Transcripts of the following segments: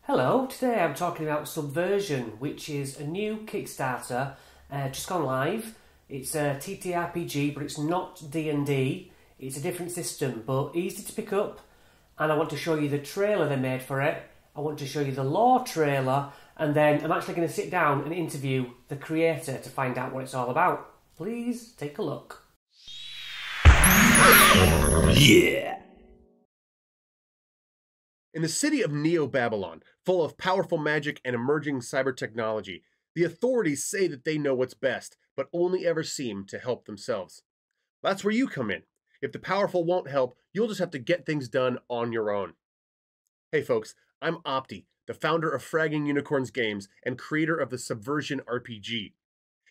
Hello, today I'm talking about Subversion, which is a new Kickstarter, just gone live. It's a ttrpg, but it's not D&D. It's a different system, but easy to pick up. And I want to show you the trailer they made for it. I want to show you the lore trailer, and then I'm actually going to sit down and interview the creator to find out what it's all about. Please take a look. Yeah! In the city of Neo-Babylon, full of powerful magic and emerging cyber technology, the authorities say that they know what's best, but only ever seem to help themselves. That's where you come in. If the powerful won't help, you'll just have to get things done on your own. Hey folks, I'm Opti, the founder of Fragging Unicorns Games and creator of the Subversion RPG.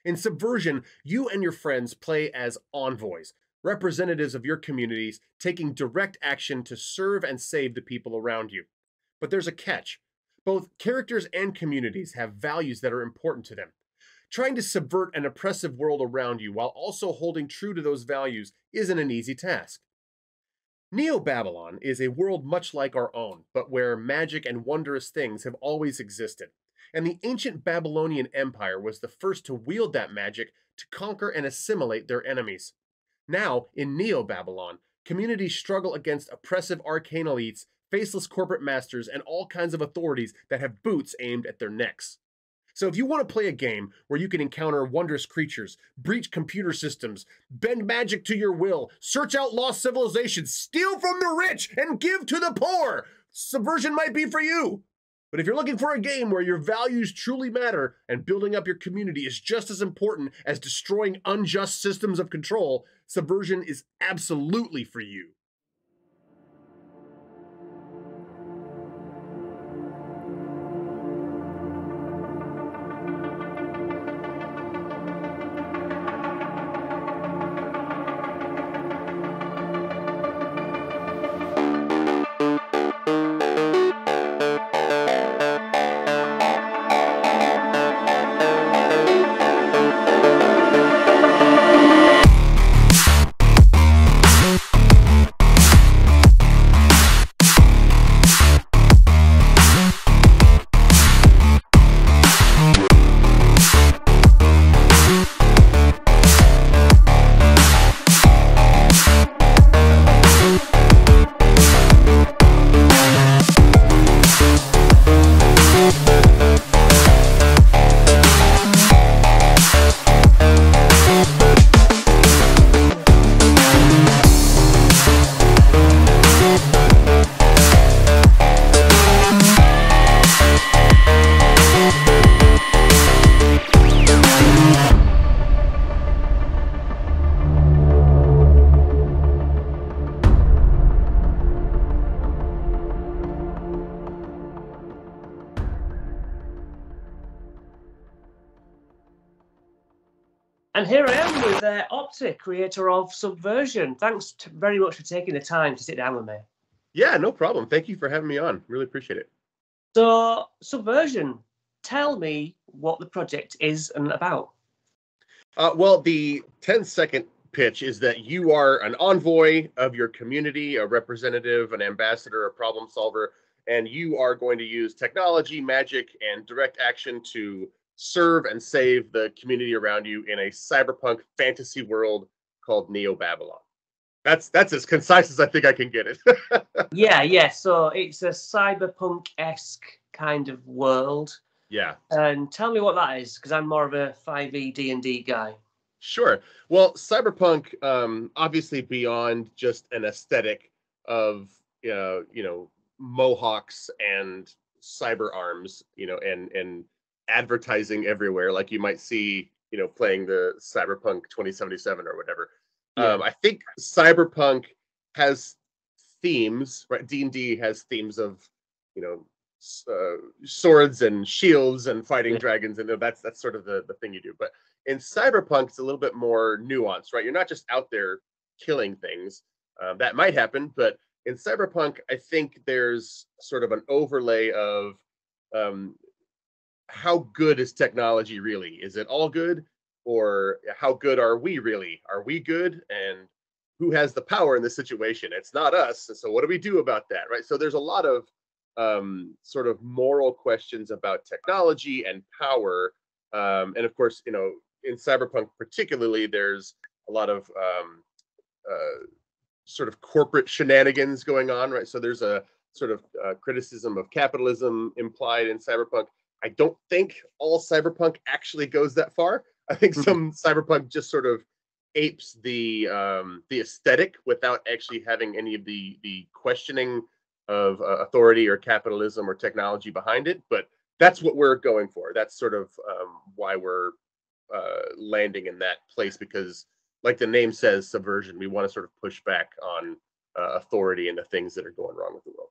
In Subversion, you and your friends play as envoys, representatives of your communities taking direct action to serve and save the people around you. But there's a catch. Both characters and communities have values that are important to them. Trying to subvert an oppressive world around you while also holding true to those values isn't an easy task. Neo-Babylon is a world much like our own, but where magic and wondrous things have always existed. And the ancient Babylonian Empire was the first to wield that magic to conquer and assimilate their enemies. Now, in Neo-Babylon, communities struggle against oppressive arcane elites, faceless corporate masters, and all kinds of authorities that have boots aimed at their necks. So if you want to play a game where you can encounter wondrous creatures, breach computer systems, bend magic to your will, search out lost civilizations, steal from the rich, and give to the poor, Subversion might be for you. But if you're looking for a game where your values truly matter and building up your community is just as important as destroying unjust systems of control, Subversion is absolutely for you. And here I am with Opti, creator of Subversion. Thanks very much for taking the time to sit down with me. Yeah, no problem. Thank you for having me on. Really appreciate it. So, Subversion, tell me what the project is and about. Well, the 10-second pitch is that you are an envoy of your community, a representative, an ambassador, a problem solver, and you are going to use technology, magic, and direct action to serve and save the community around you in a cyberpunk fantasy world called Neo-Babylon. That's as concise as I think I can get it. Yeah. So it's a cyberpunk-esque kind of world. Yeah. And tell me what that is, because I'm more of a 5e D&D guy. Sure. Well, cyberpunk, obviously beyond just an aesthetic of mohawks and cyber arms, and advertising everywhere, like you might see, playing the Cyberpunk 2077 or whatever. Yeah. I think cyberpunk has themes, right? D&D has themes of, swords and shields and fighting dragons, and that's sort of the thing you do. But in cyberpunk, it's a little bit more nuanced, right? You're not just out there killing things. That might happen, but in cyberpunk, I think there's sort of an overlay of how good is technology really? Is it all good? Or how good are we really? Are we good? And who has the power in this situation? It's not us. So what do we do about that, right? So there's a lot of sort of moral questions about technology and power. And of course, in cyberpunk particularly, there's a lot of sort of corporate shenanigans going on, right? So there's a sort of criticism of capitalism implied in cyberpunk. I don't think all cyberpunk actually goes that far. I think some cyberpunk just sort of apes the aesthetic without actually having any of the questioning of authority or capitalism or technology behind it. But that's what we're going for. That's sort of why we're landing in that place, because like the name says, subversion, we want to sort of push back on authority and the things that are going wrong with the world.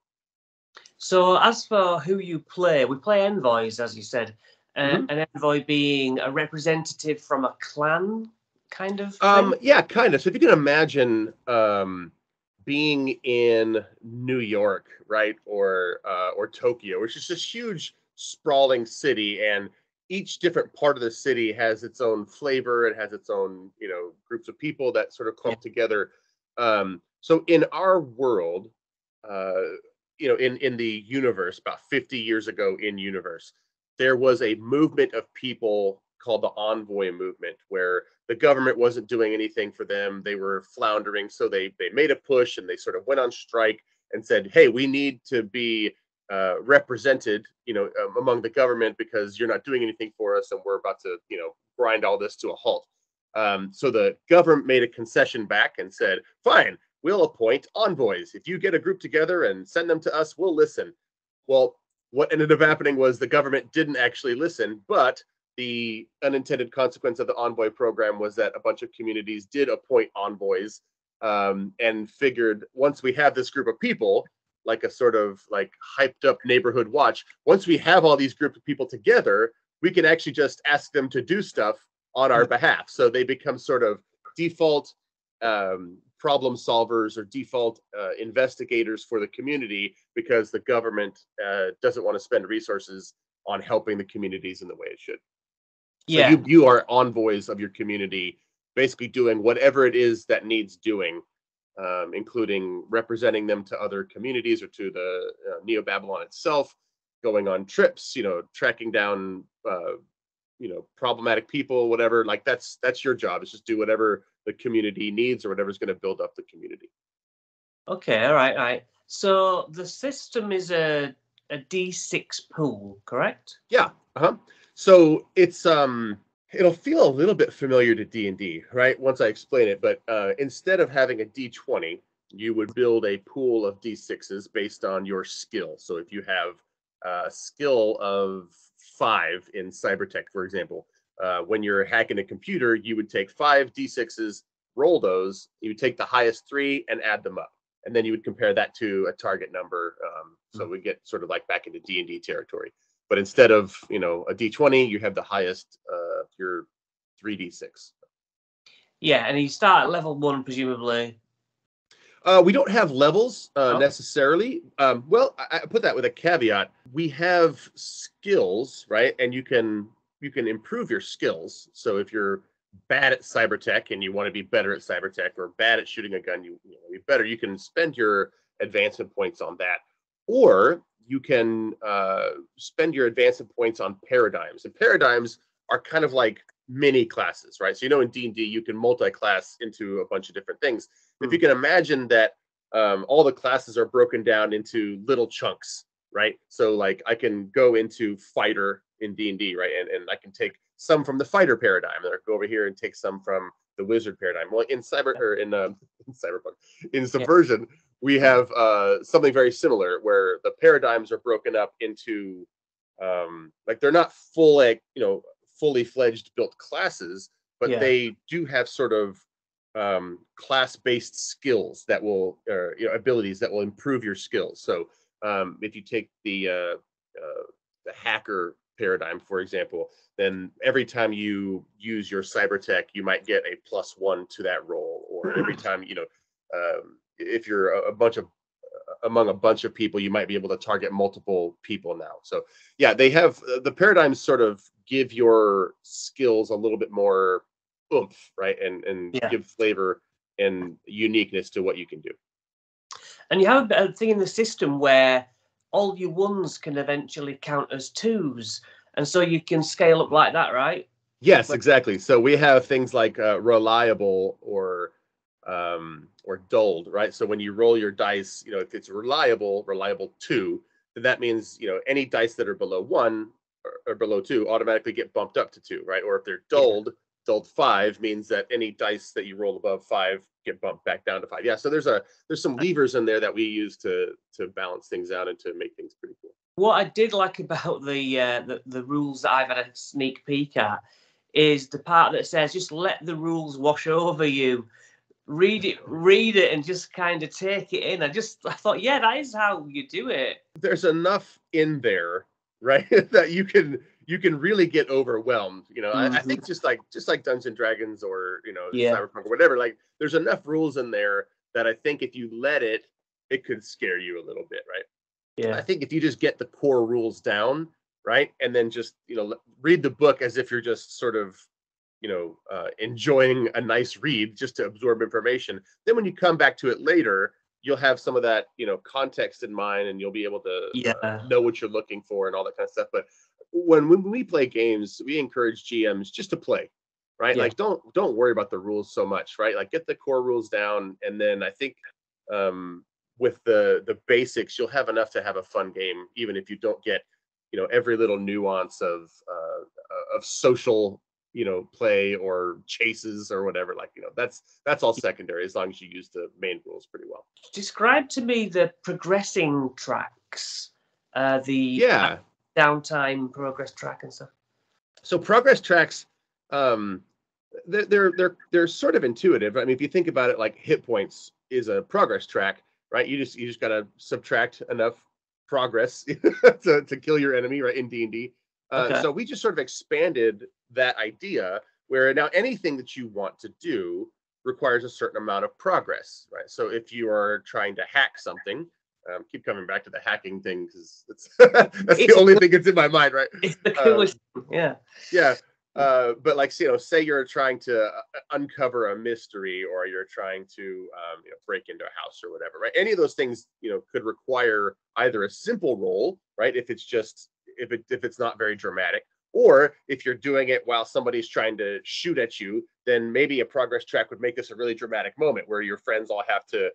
So as for who you play, we play envoys, as you said, an envoy being a representative from a clan, kind of thing? Yeah, kind of. So if you can imagine being in New York, right, or Tokyo, which is this huge sprawling city, and each different part of the city has its own flavor. It has its own, groups of people that sort of clump together. So in our world, in the universe, about 50 years ago in universe, there was a movement of people called the Envoy movement, where the government wasn't doing anything for them. They were floundering. So they made a push, and they sort of went on strike and said, hey, we need to be represented, among the government, because you're not doing anything for us, and we're about to, grind all this to a halt. So the government made a concession back and said, fine, we'll appoint envoys. If you get a group together and send them to us, we'll listen. Well, what ended up happening was the government didn't actually listen, but the unintended consequence of the envoy program was that a bunch of communities did appoint envoys, and figured, once we have this group of people, like a sort of like hyped up neighborhood watch, once we have all these group of people together, we can actually just ask them to do stuff on our behalf. So they become sort of default problem solvers or default investigators for the community, because the government doesn't want to spend resources on helping the communities in the way it should. So you are envoys of your community, basically doing whatever it is that needs doing, including representing them to other communities or to the Neo-Babylon itself, going on trips, tracking down problematic people, whatever. Like that's your job. Is just do whatever the community needs or whatever's going to build up the community. Okay, all right. So the system is a D6 pool, correct? Yeah. So it's it'll feel a little bit familiar to D&D, right? Once I explain it, but instead of having a D20, you would build a pool of D6s based on your skill. So if you have a skill of 5 in cybertech, for example, when you're hacking a computer, you would take 5 D6s, roll those, you would take the highest 3 and add them up. And then you would compare that to a target number. So we get sort of like back into D&D territory. But instead of, a D20, you have the highest, your 3D6. Yeah, and you start at level 1, presumably. We don't have levels necessarily. Well, I put that with a caveat. We have skills, right? And you can improve your skills. So if you're bad at cybertech and you want to be better at cybertech, or bad at shooting a gun, you want to be better, you can spend your advancement points on that. Or you can spend your advancement points on paradigms. And paradigms are kind of like mini classes, right? So in D&D, you can multi-class into a bunch of different things. If you can imagine that all the classes are broken down into little chunks, right? So like I can go into fighter in D&D, right? And I can take some from the fighter paradigm, and I go over here and take some from the wizard paradigm. Well, in cyberpunk, in Subversion, we have something very similar, where the paradigms are broken up into like they're not fully fledged built classes, but they do have sort of class-based skills that will, abilities that will improve your skills. So if you take the hacker paradigm, for example, then every time you use your cybertech, you might get a +1 to that roll. Or every time, if you're among a bunch of people, you might be able to target multiple people now. So yeah, they have the paradigms sort of give your skills a little bit more oomph, right? And give flavor and uniqueness to what you can do. And you have a thing in the system where all your ones can eventually count as twos, and so you can scale up like that, right? Yes, exactly. So we have things like reliable or dulled, right? So when you roll your dice, if it's reliable 2, then that means any dice that are below 1 or below 2 automatically get bumped up to 2, right? Or if they're dulled 5 means that any dice that you roll above 5 get bumped back down to 5. Yeah, so there's some levers in there that we use to balance things out and to make things pretty cool. What I did like about the rules that I've had a sneak peek at is the part that says just let the rules wash over you. Read it, and just kind of take it in. I thought, yeah, that is how you do it. There's enough in there, right, that you can really get overwhelmed. I think just like Dungeons and Dragons or Cyberpunk or whatever, like there's enough rules in there that I think if you let it could scare you a little bit, right? Yeah. I think if you just get the core rules down, right, and then just read the book as if you're just sort of enjoying a nice read just to absorb information, then when you come back to it later, you'll have some of that context in mind, and you'll be able to know what you're looking for and all that kind of stuff. But when we play games, we encourage GMs just to play, right? Like don't worry about the rules so much, right? Like get the core rules down, and then I think with the basics, you'll have enough to have a fun game, even if you don't get every little nuance of social play or chases or whatever. Like that's all secondary as long as you use the main rules pretty well. Describe to me the progressing tracks, the downtime progress track and stuff. So progress tracks, they're sort of intuitive. I mean, if you think about it, like hit points is a progress track, right? You just got to subtract enough progress to kill your enemy, right? In D&D. So we just sort of expanded that idea where now anything that you want to do requires a certain amount of progress, right? So if you are trying to hack something, keep coming back to the hacking thing because that's the only thing that's in my mind, right? It's the coolest. Yeah. But like, say you're trying to uncover a mystery, or you're trying to break into a house or whatever, right? Any of those things could require either a simple roll, right? If it's not very dramatic, or if you're doing it while somebody's trying to shoot at you, then maybe a progress track would make this a really dramatic moment where your friends all have to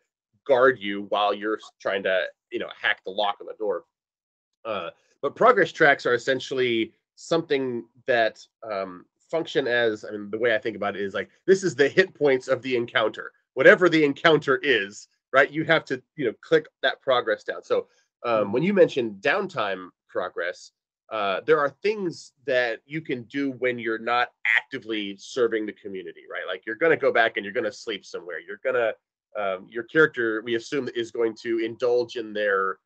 guard you while you're trying to hack the lock on the door. But progress tracks are essentially something that function as, I mean, the way I think about it is like, this is the hit points of the encounter. Whatever the encounter is, right, you have to click that progress down. So when you mentioned downtime progress, there are things that you can do when you're not actively serving the community, right? Like you're going to go back and you're going to sleep somewhere. You're going to your character, we assume, is going to indulge in their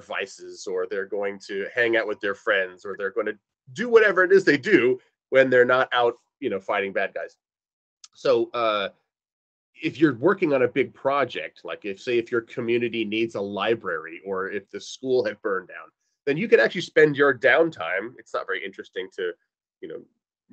vices, or they're going to hang out with their friends, or they're going to do whatever it is they do when they're not out fighting bad guys. So if you're working on a big project, like if your community needs a library, or if the school had burned down, then you can actually spend your downtime. It's not very interesting to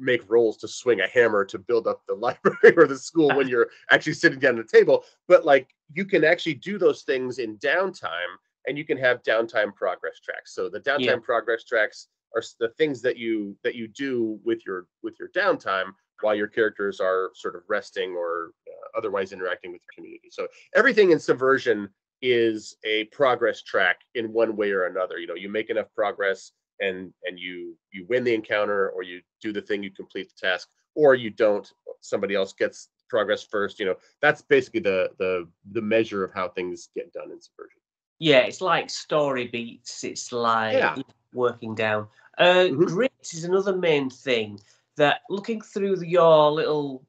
make rolls to swing a hammer to build up the library or the school when you're actually sitting down at the table, but like you can actually do those things in downtime, and you can have downtime progress tracks. So the downtime progress tracks are the things that you do with your downtime while your characters are sort of resting or otherwise interacting with the community. So everything in Subversion is a progress track in one way or another. You make enough progress and you win the encounter, or you do the thing, you complete the task, or you don't, somebody else gets progress first. That's basically the measure of how things get done in Subversion. Yeah, it's like story beats. It's like working down. Grit is another main thing that, looking through your little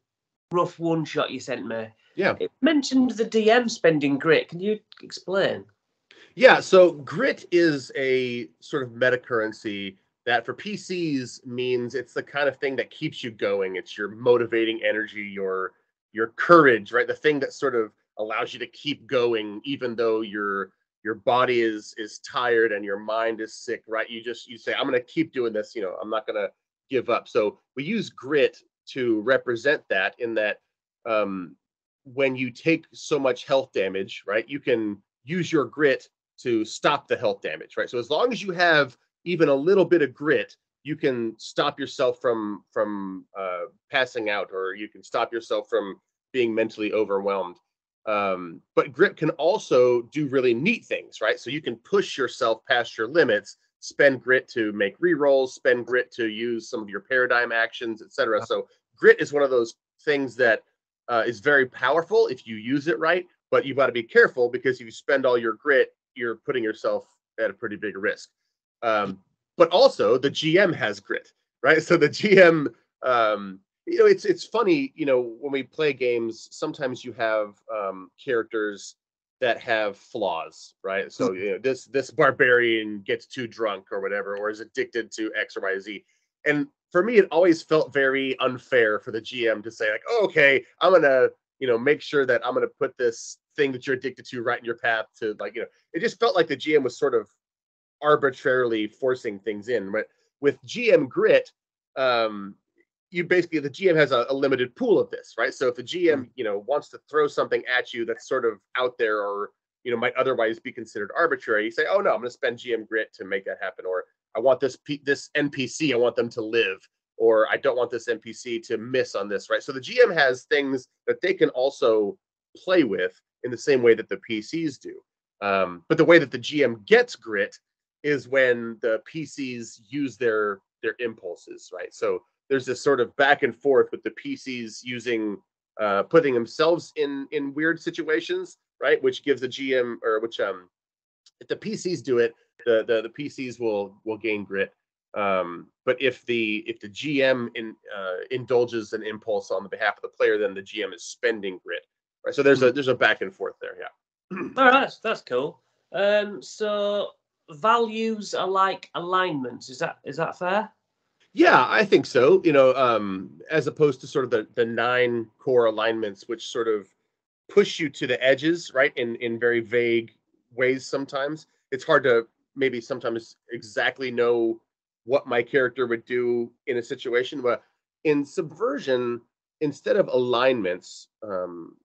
rough one shot you sent me, it mentioned the DM spending grit. Can you explain? Yeah, so grit is a sort of meta currency that for PCs means it's the kind of thing that keeps you going. It's your motivating energy, your courage, right? The thing that sort of allows you to keep going even though your body is tired and your mind is sick, right? You say, I'm going to keep doing this, I'm not going to give up. So we use grit to represent that, in that when you take so much health damage, right, you can use your grit to stop the health damage, right? So as long as you have even a little bit of grit, you can stop yourself from passing out, or you can stop yourself from being mentally overwhelmed. But grit can also do really neat things, right? So you can push yourself past your limits, spend grit to make rerolls, spend grit to use some of your paradigm actions, etc. So grit is one of those things that is very powerful if you use it right, but you've got to be careful, because if you spend all your grit, you're putting yourself at a pretty big risk. But also the GM has grit, right? So the GM, it's funny, when we play games, sometimes you have characters that have flaws, right? So this barbarian gets too drunk or whatever, or is addicted to X or Y, Z. And for me, it always felt very unfair for the GM to say, like, oh, okay, I'm gonna make sure that I'm gonna put this thing that you're addicted to right in your path to, like, it just felt like the GM was sort of arbitrarily forcing things in. But with GM grit, you basically, the GM has a limited pool of this, right? So if the GM wants to throw something at you that's sort of out there, or might otherwise be considered arbitrary, you say, oh no, I'm going to spend GM grit to make that happen. Or I want this NPC, I want them to live, or I don't want this NPC to miss on this, right? So the GM has things that they can also play with in the same way that the PCs do. But the way that the GM gets grit is when the PCs use their impulses, right? So there's this sort of back and forth with the PCs using putting themselves in weird situations, right? Which gives the GM, or which if the PCs do it, the PCs will gain grit. But if the GM indulges an impulse on the behalf of the player, then the GM is spending grit, right? So there's a back and forth there, yeah. All right, that's cool. So values are like alignments. Is that fair? Yeah, I think so. As opposed to sort of the 9 core alignments, which sort of push you to the edges, right? In very vague ways. Sometimes it's hard to maybe sometimes exactly know what my character would do in a situation. But in Subversion, instead of alignments,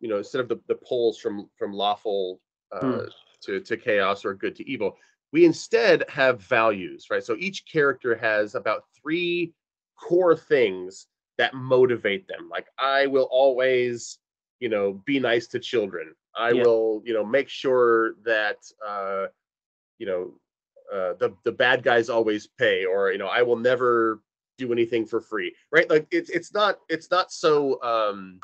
instead of the poles from lawful to chaos, or good to evil, we instead have values, right? So each character has about 3 core things that motivate them. Like, I will always, be nice to children. I will, make sure that, the bad guys always pay, or, I will never do anything for free, right? Like it's not so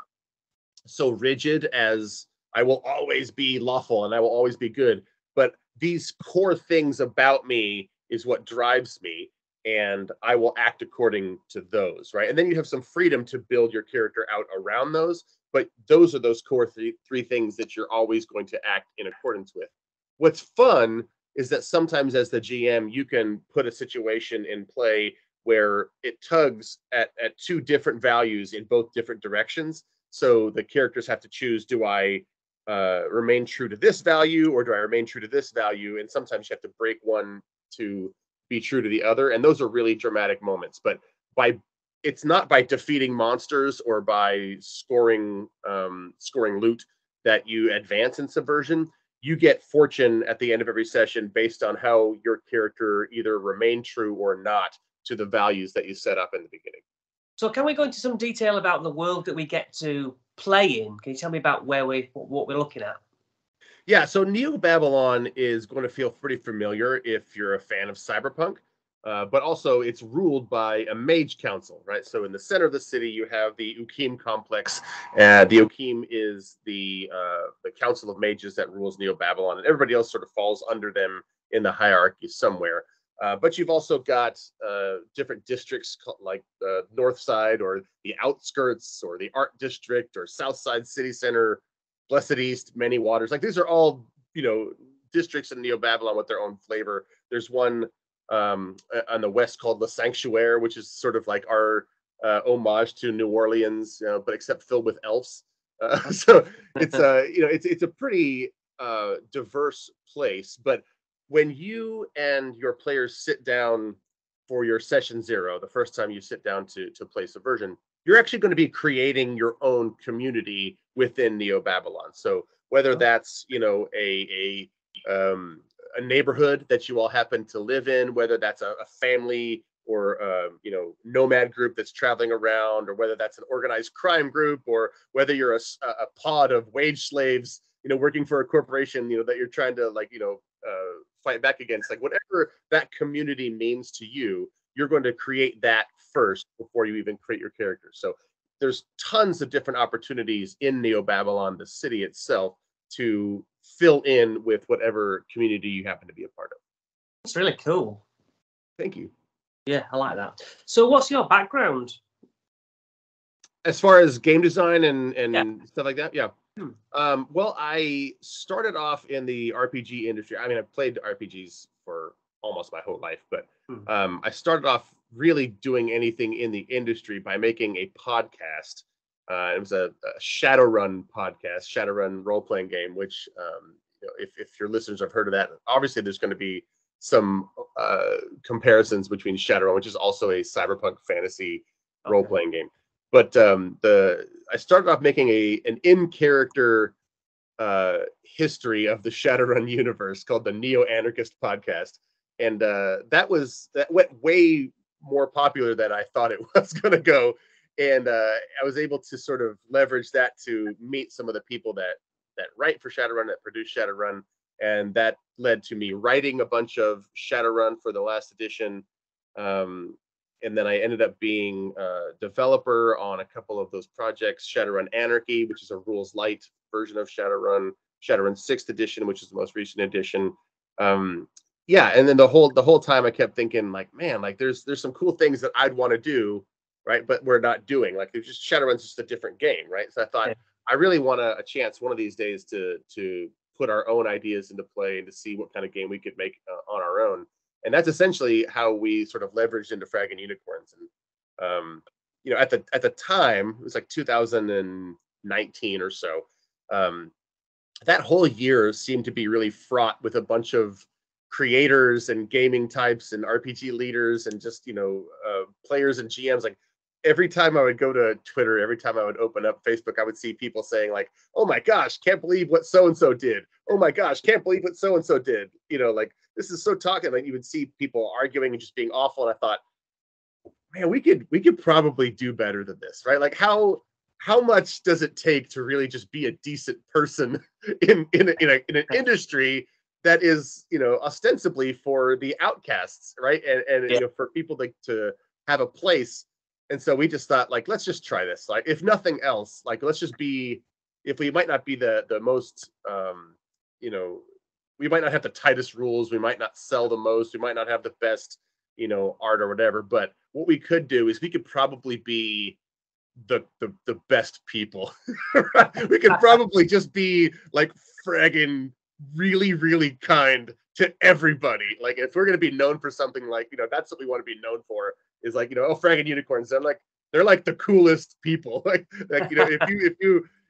rigid as I will always be lawful and I will always be good. But these core things about me is what drives me, and I will act according to those, right? And then you have some freedom to build your character out around those, but those are those core three things that you're always going to act in accordance with. What's fun is that sometimes as the GM, you can put a situation in play where it tugs at 2 different values in both different directions. So the characters have to choose, do I remain true to this value, or do I remain true to this value? And sometimes you have to break one to be true to the other. And those are really dramatic moments. But it's not by defeating monsters or by scoring loot that you advance in Subversion. You get fortune at the end of every session based on how your character either remained true or not to the values that you set up in the beginning. So can we go into some detail about the world that we get to play in? Can you tell me about what we're looking at? Yeah, so Neo Babylon is going to feel pretty familiar if you're a fan of cyberpunk, but also it's ruled by a mage council, right? So in the center of the city, you have the Ukim complex. The Ukim is the council of mages that rules Neo Babylon, and everybody else sort of falls under them in the hierarchy somewhere. But you've also got different districts like the North Side, or the Outskirts, or the Art District, or South Side City Center, Blessed East, Many Waters. Like, these are all, districts in Neo Babylon with their own flavor. There's one on the west called La Sanctuaire, which is sort of like our homage to New Orleans, but except filled with elves. So it's it's a pretty diverse place. But when you and your players sit down for your session 0, the first time you sit down to play Subversion, you're actually going to be creating your own community within Neo Babylon. So whether that's a a neighborhood that you all happen to live in, whether that's a family or nomad group that's traveling around, or whether that's an organized crime group, or whether you're a pod of wage slaves, working for a corporation, that you're trying to fight back against. Like whatever that community means to you, you're going to create that first before you even create your character. So there's tons of different opportunities in Neo Babylon, the city itself, to fill in with whatever community you happen to be a part of. It's really cool. Thank you. Yeah, I like that. So what's your background? As far as game design and stuff like that? Yeah. Well, I started off in the RPG industry. I mean, I've played RPGs for almost my whole life, but I started off really doing anything in the industry by making a podcast. It was a Shadowrun podcast, Shadowrun role-playing game, which if your listeners have heard of that, obviously there's going to be some comparisons between Shadowrun, which is also a cyberpunk fantasy role-playing game. But I started off making an in-character history of the Shadowrun universe called the Neo Anarchist podcast, and that went way more popular than I thought it was going to go. And I was able to sort of leverage that to meet some of the people that write for Shadowrun, that produce Shadowrun, and that led to me writing a bunch of Shadowrun for the last edition. And then I ended up being a developer on a couple of those projects, Shadowrun Anarchy, which is a rules light version of Shadowrun, Shadowrun 6th edition, which is the most recent edition. And then the whole time I kept thinking, like, man, like there's some cool things that I'd want to do, right? But we're not doing. Like, there's just Shadowrun's just a different game, right? So I thought I really want a chance one of these days to put our own ideas into play and to see what kind of game we could make on our own. And that's essentially how we sort of leveraged into Fragging Unicorns. And at the time, it was like 2019 or so. That whole year seemed to be really fraught with a bunch of creators and gaming types and RPG leaders and just players and GMs. Like every time I would go to Twitter, every time I would open up Facebook, I would see people saying like, "Oh my gosh, can't believe what so and so did. Oh my gosh, can't believe what so and so did." Like, this is so talking. Like, you would see people arguing and just being awful. And I thought, man, we could probably do better than this, right? Like, how much does it take to really just be a decent person in an industry that is, ostensibly for the outcasts, right? And for people to have a place. And so we just thought, like, let's just try this. Like, if nothing else, like, let's just be, if we might not be the most, we might not have the tightest rules. We might not sell the most. We might not have the best, art or whatever. But what we could do is we could probably be the best people. We could probably just be like friggin' really, really kind to everybody. Like, if we're going to be known for something, like, that's what we want to be known for, is like, Fragging Unicorns. They're like the coolest people. like,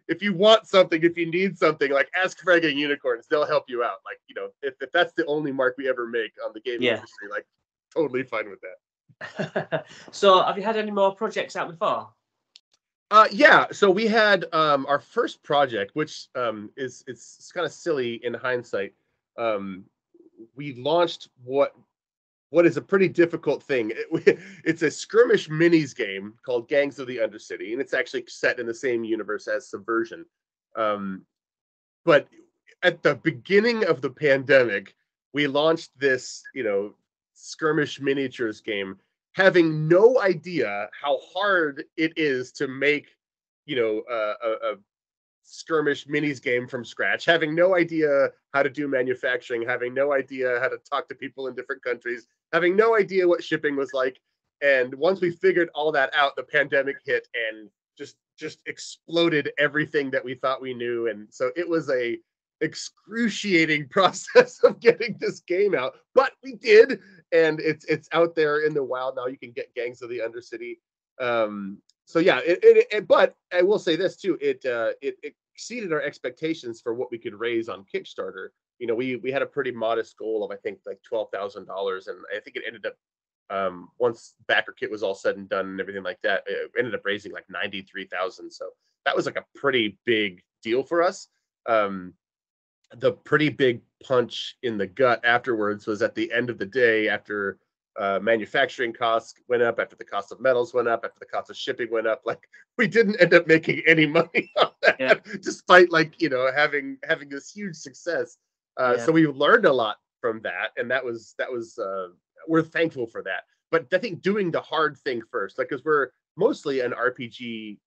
if you want something, if you need something, like, ask Fragging Unicorns. They'll help you out. Like, if that's the only mark we ever make on the gaming industry, like, totally fine with that. So have you had any more projects out before? So we had our first project, which it's kind of silly in hindsight. We launched what is a pretty difficult thing. It's a skirmish minis game called Gangs of the Undercity, and it's actually set in the same universe as Subversion. But at the beginning of the pandemic, we launched this, skirmish miniatures game, having no idea how hard it is to make, a skirmish minis game from scratch, having no idea how to do manufacturing, having no idea how to talk to people in different countries, having no idea what shipping was like. And once we figured all that out, the pandemic hit and just exploded everything that we thought we knew. And so it was a excruciating process of getting this game out, but we did, and it's out there in the wild now. You can get Gangs of the Undercity. So yeah, but I will say this too, it exceeded our expectations for what we could raise on Kickstarter. We had a pretty modest goal of, I think, like $12,000, and I think it ended up, once backer kit was all said and done and everything like that, it ended up raising like 93,000. So that was like a pretty big deal for us. The pretty big punch in the gut afterwards was at the end of the day, after manufacturing costs went up, after the cost of metals went up, after the cost of shipping went up, like we didn't end up making any money on that, despite like, you know, having this huge success. So we learned a lot from that, and that was we're thankful for that. But I think doing the hard thing first, like, because we're mostly an RPG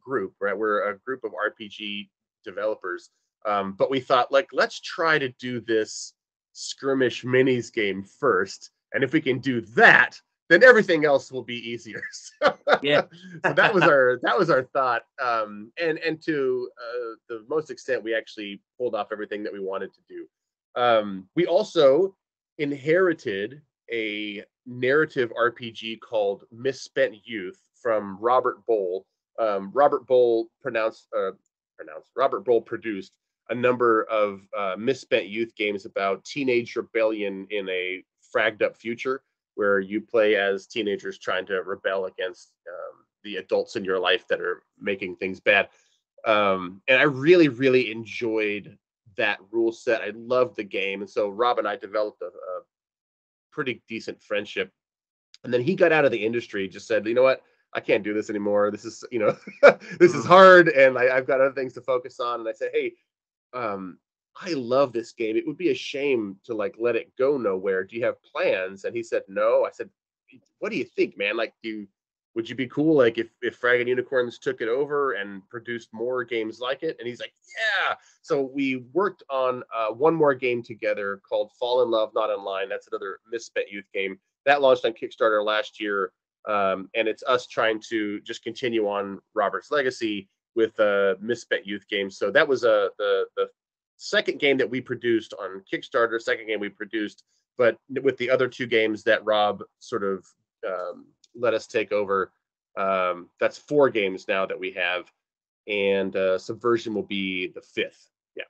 group, right? We're a group of RPG developers, but we thought, like, let's try to do this skirmish minis game first, and if we can do that, then everything else will be easier. So that was our thought, and to the most extent, we actually pulled off everything that we wanted to do. We also inherited a narrative RPG called Misspent Youth from Robert Bohl. Robert Bohl produced a number of misspent youth games about teenage rebellion in a fragged up future, where you play as teenagers trying to rebel against the adults in your life that are making things bad. And I really, really enjoyed that rule set. I loved the game. And so Rob and I developed a pretty decent friendship. And then he got out of the industry, just said, you know what, I can't do this anymore. This is, you know, this is hard, and I've got other things to focus on. And I said, hey, I love this game. It would be a shame to like let it go nowhere. Do you have plans? And he said, no. I said, what do you think, man? Like, would you be cool, like, if Fragging Unicorns took it over and produced more games like it? And he's like, yeah. So we worked on one more game together called Fall in Love, Not in Line. That's another misspent youth game that launched on Kickstarter last year. And it's us trying to just continue on Robert's legacy with misspent youth games. So that was the second game that we produced on Kickstarter, second game we produced, but with the other two games that Rob sort of let us take over. That's 4 games now that we have, and Subversion will be the 5th. Yeah.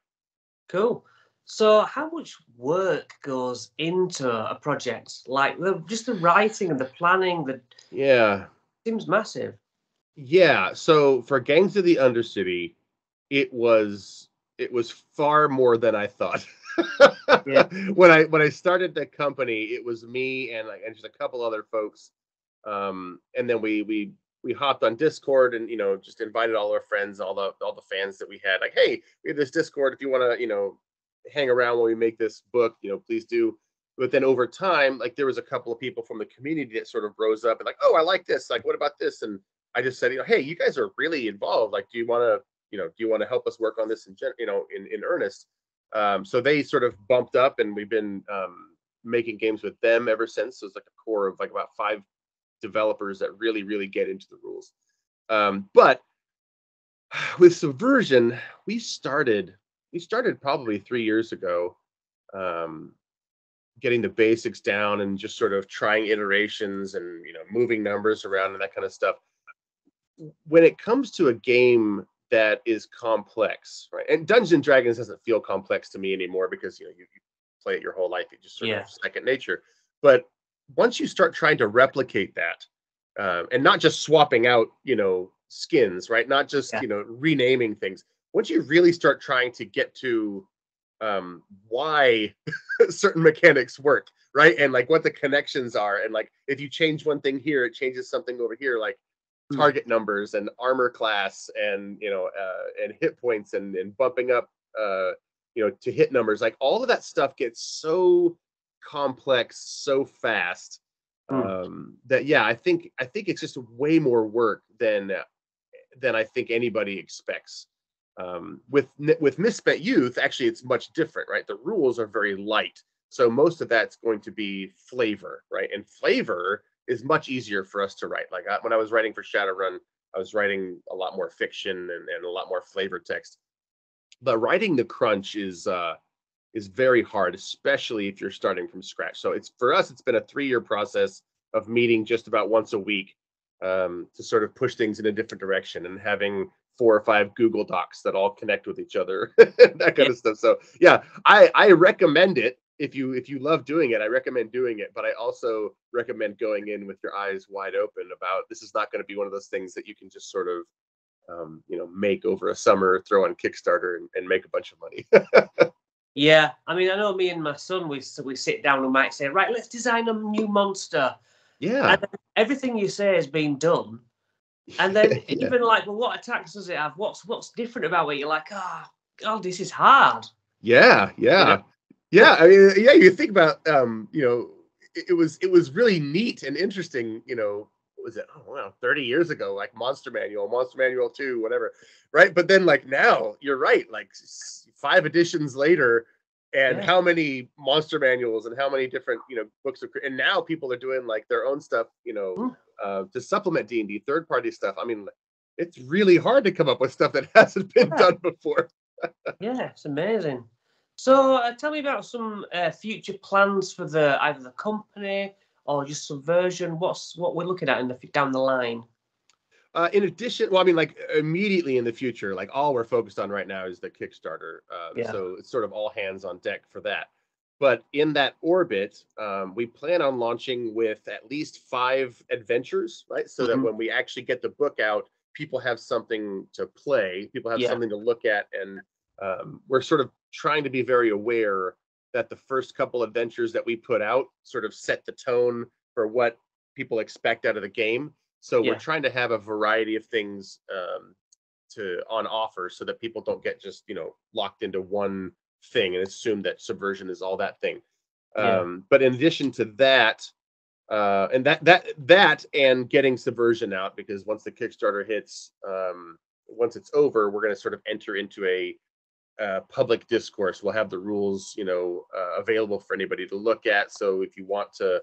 Cool. So how much work goes into a project? Like just the writing and the planning, seems massive. Yeah. So for Gangs of the Undercity, it was far more than I thought. When I started the company, it was me and just a couple other folks. And then we hopped on Discord and, you know, just invited all our friends, all the fans that we had, like, hey, we have this Discord. If you want to, you know, hang around when we make this book, you know, please do. But then over time, like, there was a couple of people from the community that sort of rose up and like, oh, I like this. Like, what about this? And I just said, you know, hey, you guys are really involved. Like, do you want to help us work on this in earnest? So they sort of bumped up, and we've been making games with them ever since. So it's like a core of like about 5 developers that really, really get into the rules. But with Subversion, we started probably 3 years ago, getting the basics down and just sort of trying iterations and, you know, moving numbers around and that kind of stuff. When it comes to a game that is complex, right? And Dungeons and Dragons doesn't feel complex to me anymore because, you know, you play it your whole life. It just sort of second nature. But once you start trying to replicate that, and not just swapping out, you know, skins, right? Not just, you know, renaming things. Once you really start trying to get to why certain mechanics work, right? And like what the connections are. And like, if you change one thing here, it changes something over here, like target numbers and armor class and, you know, and hit points and bumping up, you know, to hit numbers. Like, all of that stuff gets so complex so fast that I think it's just way more work than I think anybody expects. With Misspent Youth, actually, it's much different, right? The rules are very light, so most of that's going to be flavor, right? And flavor is much easier for us to write. Like, when I was writing for Shadowrun, I was writing a lot more fiction and a lot more flavor text. But writing the crunch is very hard, especially if you're starting from scratch. So for us, it's been a 3-year process of meeting just about once a week to sort of push things in a different direction, and having 4 or 5 Google Docs that all connect with each other, that kind of stuff. So yeah, I recommend it. If you love doing it, I recommend doing it. But I also recommend going in with your eyes wide open about, this is not going to be one of those things that you can just sort of you know, make over a summer, throw on Kickstarter and make a bunch of money. Yeah, I mean, I know me and my son, we sit down and might say, right, let's design a new monster. Yeah. And then everything you say has been done. And then Yeah. even like, well, what attacks does it have? What's different about it? You're like, God, this is hard. Yeah, You know? yeah. I mean, yeah. You think about, it was really neat and interesting. What was it? Oh wow, 30 years ago, like Monster Manual, Monster Manual 2, whatever, right? But then, like now, you're right. Like 5 editions later, and Yeah. how many monster manuals and how many different books and now people are doing like their own stuff, to supplement D&D, third party stuff. I mean, it's really hard to come up with stuff that hasn't been Yeah. done before. Yeah, it's amazing. So tell me about some future plans for either the company or just Subversion. What we're looking at down the line? In addition, well, I mean, like immediately in the future, like all we're focused on right now is the Kickstarter. Yeah. So it's sort of all hands on deck for that. But in that orbit, we plan on launching with at least 5 adventures, right? So that when we actually get the book out, people have something to play, people have something to look at, and we're sort of trying to be very aware that the first couple adventures that we put out sort of set the tone for what people expect out of the game. So we're trying to have a variety of things on offer, so that people don't get just locked into one thing and assume that Subversion is all that thing. But in addition to that, and that and getting Subversion out, because once the Kickstarter hits, once it's over, we're going to sort of enter into a public discourse. We'll have the rules, available for anybody to look at. So if you want to,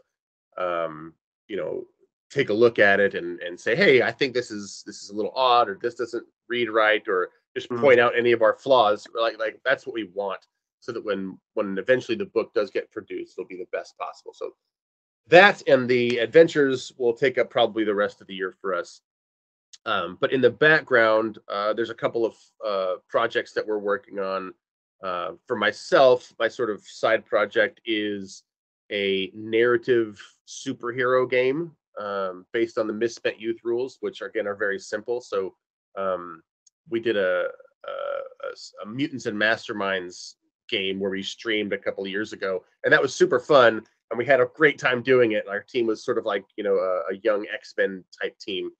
you know, take a look at it and say, hey, I think this is a little odd, or this doesn't read right, or just point out any of our flaws. Like that's what we want, so that when eventually the book does get produced, it'll be the best possible. So that and the adventures will take up probably the rest of the year for us. But in the background, there's a couple of projects that we're working on. For myself, my sort of side project is a narrative superhero game, based on the Misspent Youth rules, which again are very simple. So we did a Mutants and Masterminds game where we streamed a couple of years ago, and that was super fun. And we had a great time doing it. Our team was sort of like a young X-Men type team.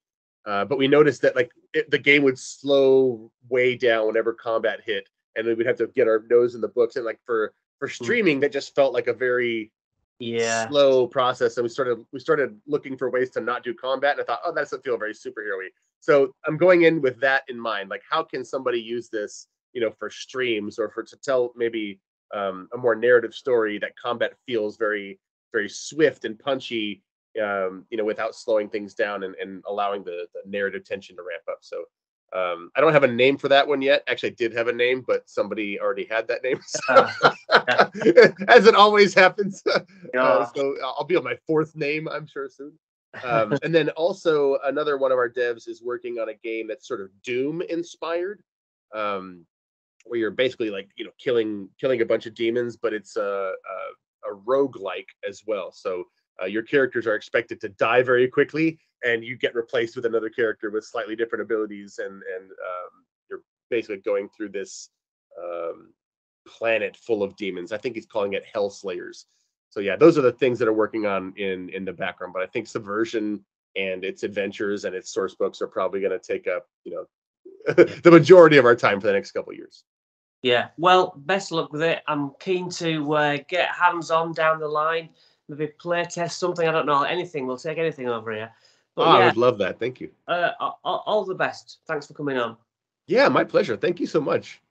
But we noticed that like the game would slow way down whenever combat hit, and then we'd have to get our nose in the books. And like for streaming, that just felt like a very slow process. And we started looking for ways to not do combat. And I thought, oh, that doesn't feel very superhero-y. So I'm going in with that in mind. Like, how can somebody use this, for streams, or to tell maybe a more narrative story, that combat feels very, very swift and punchy, without slowing things down and allowing the narrative tension to ramp up. So I don't have a name for that one yet. Actually, I did have a name, but somebody already had that name. So, as it always happens. So I'll be on my 4th name, I'm sure, soon. And then also another one of our devs is working on a game that's sort of Doom inspired, where you're basically like, killing a bunch of demons, but it's a roguelike as well. So your characters are expected to die very quickly, and you get replaced with another character with slightly different abilities, and you're basically going through this planet full of demons. I think he's calling it Hell Slayers. So yeah, those are the things that are working on in the background. But I think Subversion and its adventures and its source books are probably going to take up the majority of our time for the next couple of years. Yeah, well, best luck with it. I'm keen to get hands-on down the line, maybe play test something. I don't know, anything. We'll take anything over here. But I would love that. Thank you. All the best. Thanks for coming on. Yeah, my pleasure. Thank you so much.